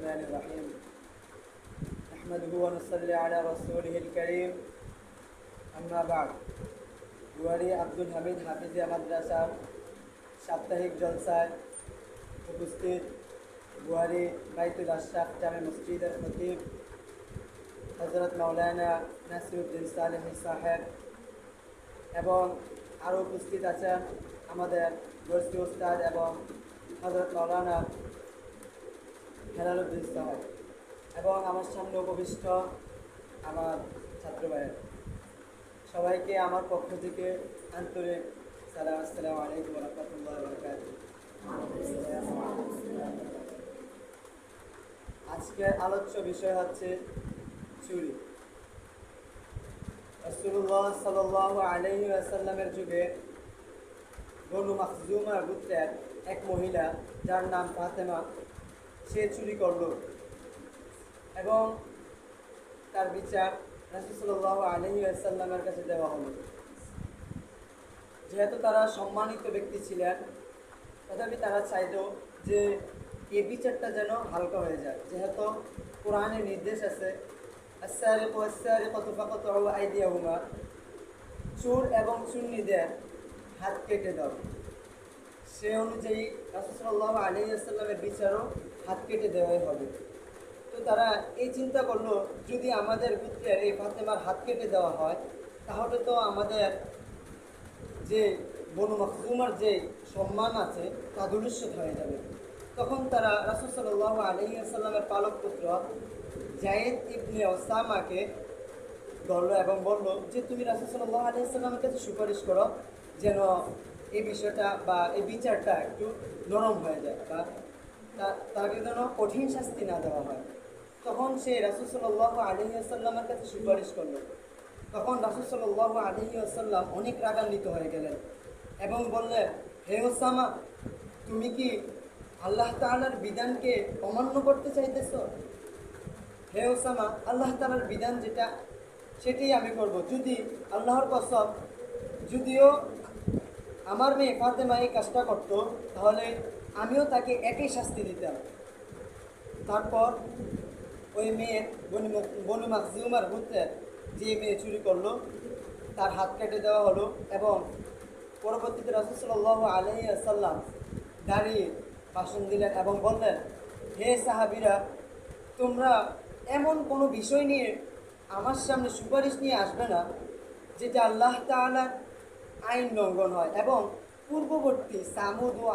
الرحمن الرحيم نحمده ونصلي على رسوله الكريم أما بعد দুয়ারি আব্দুল হামিদ হাফিজিয়া মাদ্রাসার সাপ্তাহিক জলসায় উপস্থিত দুয়ারি বাইতুল আশরাফ জামে মসজিদের খতিব হযরত মাওলানা নাসিরউদ্দিন সালেহী সাহেব এবং আরও উপস্থিত আছেন আমাদের দর্শী উস্তাদ এবং হযরত মাওলানা হেলালুদ্দিন সাহেব এবং আমার সামনে উপবিষ্ট আমার ছাত্র ভাইয়ের সবাইকে আমার পক্ষ থেকে আন্তরিক সালাম। আসসালামু আলাইকুম ওয়া রাহমাতুল্লাহি ওয়া বারাকাতুহু। আজকের আলোচ্য বিষয় হচ্ছে চুরি। রাসূলুল্লাহ সাল্লাল্লাহু আলাইহি ওয়াসাল্লামের যুগে বনু মাখজুমা গোত্রের এক মহিলা যার নাম ফাতেমা, সে চুরি করল এবং তার বিচার রাসূল সাল্লাল্লাহু আলাইহি ওয়াসাল্লামের কাছে দেওয়া হলো। যেহেতু তারা সম্মানিত ব্যক্তি ছিলেন, তথাপি তারা চাইল যে এই বিচারটা যেন হালকা হয়ে যায়, যেহেতু কোরআনে নির্দেশ আছে আস-সারিকু ওয়াস-সারিকাতু ফাকতাউ আইদিয়াহুমা, চোর এবং চুন্নিদের হাত কেটে দাও। সে অনুযায়ী রাসূল সাল্লাল্লাহু আলাইহি ওয়াসাল্লামের বিচারও হাত কেটে দেওয়াই হবে। তো তারা এই চিন্তা করলো, যদি আমাদের গোত্রের এই ফাতেমার হাত কেটে দেওয়া হয় তাহলে তো আমাদের যে বনু মাখজুমার যে সম্মান আছে তা ধূলিসাৎ হয়ে যাবে। তখন তারা রাসূল সাল্লাল্লাহু আলাইহি ওয়াসাল্লামের পালক পুত্র যায়েদ ইবনে ওসামাকে ধরল এবং বলল যে তুমি রাসূল সাল্লাল্লাহু আলাইহি ওয়াসাল্লামের কাছে সুপারিশ করো যেন এই বিষয়টা বা এই বিচারটা একটু নরম হয়ে যায় বা তাকে যেন কঠিন শাস্তি না দেওয়া হয়। তখন সে রাসূল সাল্লাল্লাহু আলাইহি ওয়াসাল্লামের কাছে সুপারিশ করল। তখন রাসূল সাল্লাল্লাহু আলাইহি ওয়াসাল্লাম অনেক রাগান্বিত হয়ে গেলেন এবং বললেন, হে ওসামা, তুমি কি আল্লাহ তাআলার বিধানকে অমান্য করতে চাইতেছ? হে ওসামা, আল্লাহ তাআলার বিধান যেটা সেটাই আমি করব। যদি আল্লাহর কসম, যদিও আমার মেয়ে ফাতেমা এই কাজটা করত তাহলে আমিও তাকে একই শাস্তি দিতাম। তারপর ওই মেয়ের বনু মাখজুমার গোত্রের যে মেয়ে চুরি করলো তার হাত কেটে দেওয়া হলো এবং পরবর্তীতে রাসূল সাল্লাল্লাহু আলাইহি ওয়াসাল্লাম দাঁড়িয়ে ভাষণ দিলেন এবং বললেন, হে সাহাবীরা, তোমরা এমন কোনো বিষয় নিয়ে আমার সামনে সুপারিশ নিয়ে আসবে না যেটা আল্লাহ তাআলার আইন লঙ্ঘন হয় এবং পূর্ববর্তী সামুদ ও